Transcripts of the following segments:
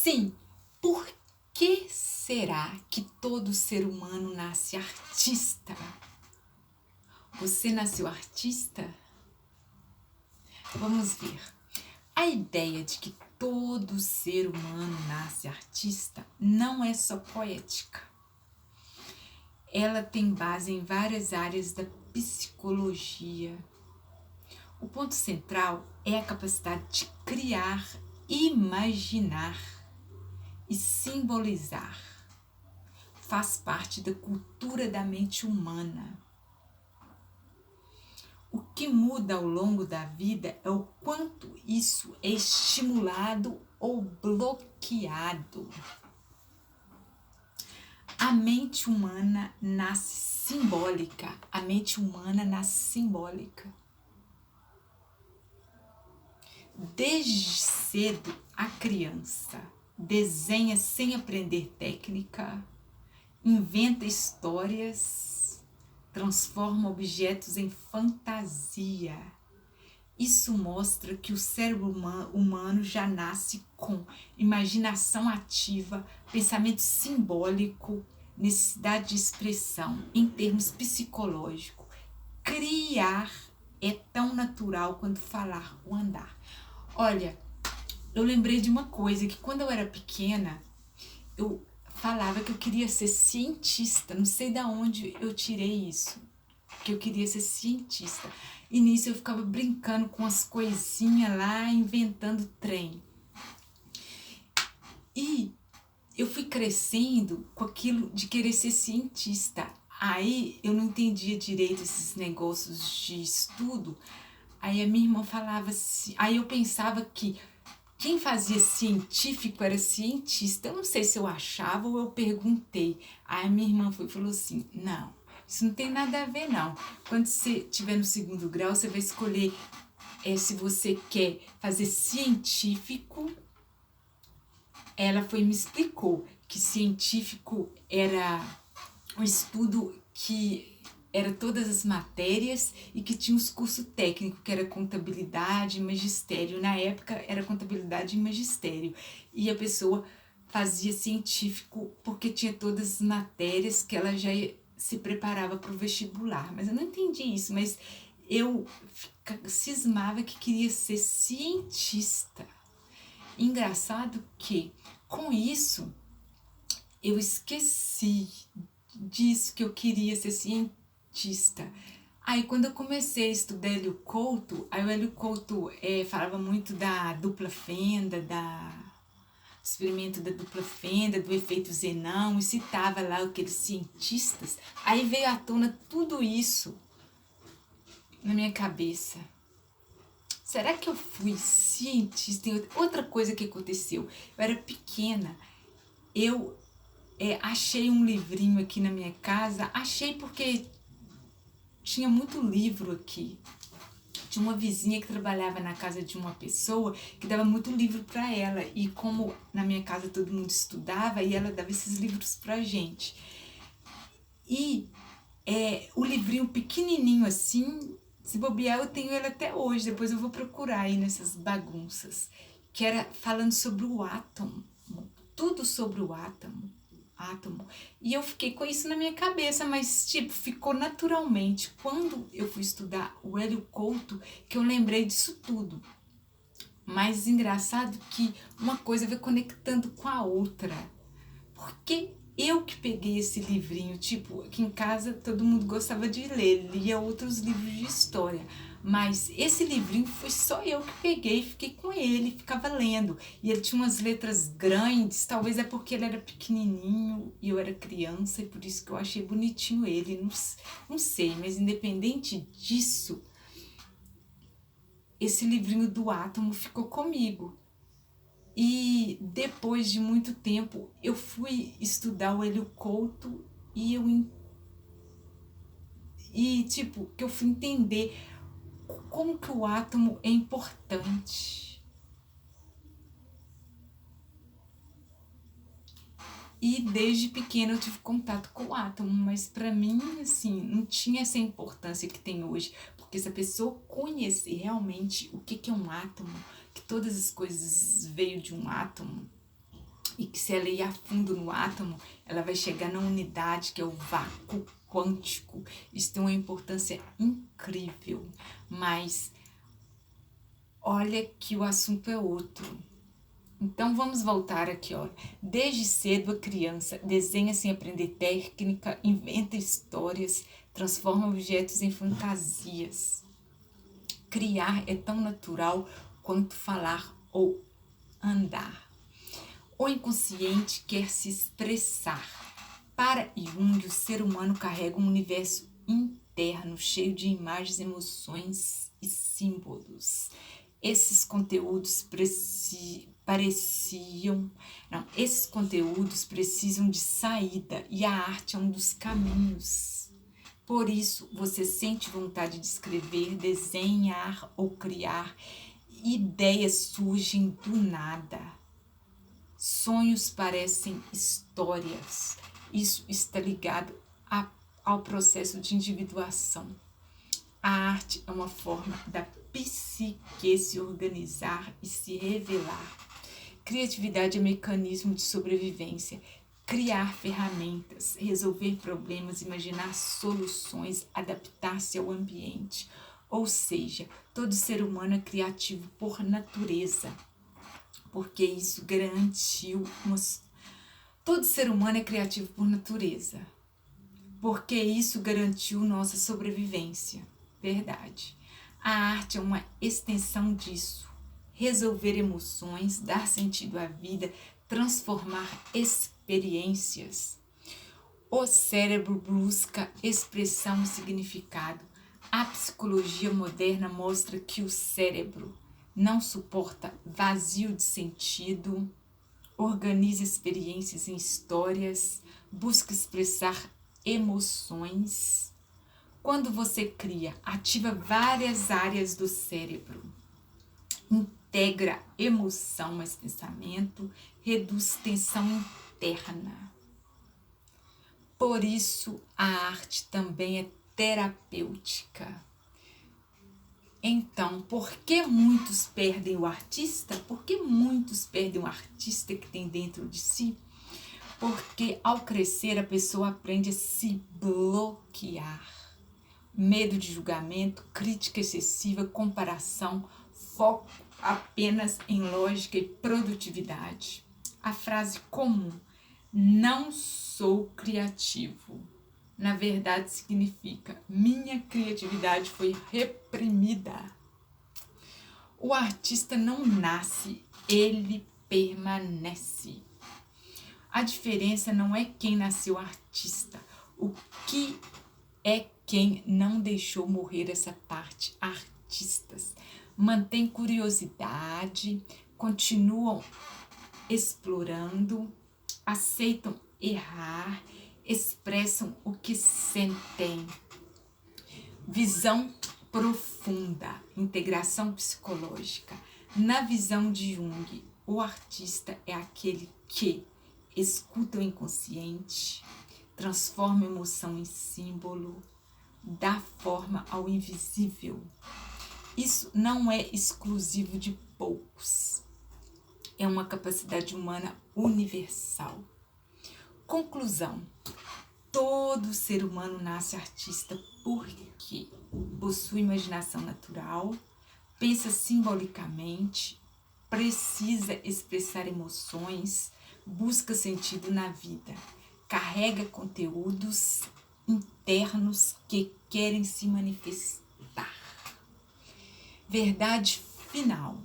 Sim, por que será que todo ser humano nasce artista? Você nasceu artista? Vamos ver. A ideia de que todo ser humano nasce artista não é só poética. Ela tem base em várias áreas da psicologia. O ponto central é a capacidade de criar, imaginar e simbolizar. Faz parte da cultura da mente humana. O que muda ao longo da vida é o quanto isso é estimulado ou bloqueado. A mente humana nasce simbólica. A mente humana nasce simbólica. Desde cedo, a criança desenha sem aprender técnica, inventa histórias, transforma objetos em fantasia. Isso mostra que o cérebro humano já nasce com imaginação ativa, pensamento simbólico, necessidade de expressão em termos psicológicos. Criar é tão natural quanto falar ou andar. Olha, eu lembrei de uma coisa, que quando eu era pequena, eu falava que eu queria ser cientista. Não sei de onde eu tirei isso, que eu queria ser cientista. E nisso eu ficava brincando com as coisinhas lá, inventando trem. E eu fui crescendo com aquilo de querer ser cientista. Aí eu não entendia direito esses negócios de estudo. Aí a minha irmã falava assim, aí eu pensava que quem fazia científico era cientista. Eu não sei se eu achava ou eu perguntei. Aí a minha irmã falou assim, não, isso não tem nada a ver não. Quando você estiver no 2º grau, você vai escolher se você quer fazer científico. Ela me explicou que científico era um estudo que era todas as matérias e que tinha os cursos técnicos, que era contabilidade e magistério. Na época era contabilidade e magistério. E a pessoa fazia científico porque tinha todas as matérias que ela já se preparava para o vestibular. Mas eu não entendi isso, mas eu cismava que queria ser cientista. Engraçado que, com isso, eu esqueci disso, que eu queria ser cientista. Aí quando eu comecei a estudar Hélio Couto, aí o Hélio Couto falava muito da dupla fenda, do experimento da dupla fenda, do efeito Zenão, e citava lá aqueles cientistas. Aí veio à tona tudo isso na minha cabeça. Será que eu fui cientista? Tem outra coisa que aconteceu. Eu era pequena, eu achei um livrinho aqui na minha casa. Achei porque tinha muito livro aqui. Tinha uma vizinha que trabalhava na casa de uma pessoa que dava muito livro para ela. E como na minha casa todo mundo estudava, e ela dava esses livros pra gente. E o livrinho pequenininho assim, se bobear eu tenho ele até hoje, depois eu vou procurar aí nessas bagunças, que era falando sobre o átomo, tudo sobre o átomo. E eu fiquei com isso na minha cabeça, mas tipo, ficou naturalmente. Quando eu fui estudar o Hélio Couto, que eu lembrei disso tudo. Mas engraçado que uma coisa vai conectando com a outra. Porque eu que peguei esse livrinho, tipo, aqui em casa todo mundo gostava de ler, lia outros livros de história, mas esse livrinho foi só eu que peguei, fiquei com ele, ficava lendo, e ele tinha umas letras grandes, talvez é porque ele era pequenininho e eu era criança, e por isso que eu achei bonitinho ele, não sei, mas independente disso, esse livrinho do átomo ficou comigo. E depois de muito tempo eu fui estudar o Hélio Couto e que eu fui entender como que o átomo é importante. E desde pequena eu tive contato com o átomo, mas para mim, assim, não tinha essa importância que tem hoje, porque se a pessoa conhecer realmente o que é um átomo, que todas as coisas veio de um átomo, e que se ela ir a fundo no átomo, ela vai chegar na unidade que é o vácuo quântico. Isso tem uma importância incrível, mas olha que o assunto é outro. Então vamos voltar aqui, olha. Desde cedo a criança desenha sem aprender técnica, inventa histórias, transforma objetos em fantasias. Criar é tão natural quanto falar ou andar. O inconsciente quer se expressar. Para Jung, o ser humano carrega um universo interno cheio de imagens, emoções e símbolos. Esses conteúdos precisam de saída e a arte é um dos caminhos. Por isso, você sente vontade de escrever, desenhar ou criar. Ideias surgem do nada. Sonhos parecem histórias. Isso está ligado ao processo de individuação. A arte é uma forma da psique se organizar e se revelar. Criatividade é mecanismo de sobrevivência. Criar ferramentas, resolver problemas, imaginar soluções, adaptar-se ao ambiente. Ou seja, todo ser humano é criativo por natureza, porque isso garantiu... Todo ser humano é criativo por natureza, porque isso garantiu nossa sobrevivência. Verdade. A arte é uma extensão disso. Resolver emoções, dar sentido à vida, transformar experiências. O cérebro busca expressão e significado. A psicologia moderna mostra que o cérebro não suporta vazio de sentido, organiza experiências em histórias, busca expressar emoções. Quando você cria, ativa várias áreas do cérebro, integra emoção mais pensamento, reduz tensão interna. Por isso, a arte também é terapêutica. Então, por que muitos perdem o artista? Por que muitos perdem o artista que tem dentro de si? Porque ao crescer a pessoa aprende a se bloquear. Medo de julgamento, crítica excessiva, comparação, foco apenas em lógica e produtividade. A frase comum, não sou criativo, na verdade significa minha criatividade foi reprimida. O artista não nasce, ele permanece. A diferença não é quem nasceu artista, o que é quem não deixou morrer essa parte. Artistas mantêm curiosidade, continuam explorando, aceitam errar, expressam o que sentem. Visão profunda, integração psicológica. Na visão de Jung, o artista é aquele que escuta o inconsciente, transforma a emoção em símbolo, dá forma ao invisível. Isso não é exclusivo de poucos. É uma capacidade humana universal. Conclusão. Todo ser humano nasce artista porque possui imaginação natural, pensa simbolicamente, precisa expressar emoções, busca sentido na vida, carrega conteúdos internos que querem se manifestar. Verdade final.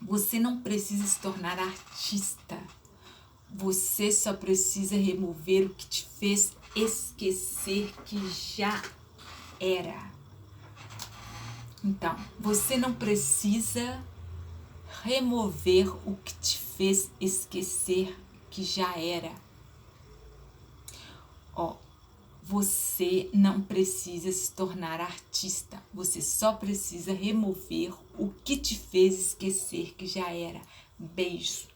Você não precisa se tornar artista. Você só precisa remover o que te fez esquecer que já era. Então, você não precisa remover o que te fez esquecer que já era. Você não precisa se tornar artista. Você só precisa remover o que te fez esquecer que já era. Beijo.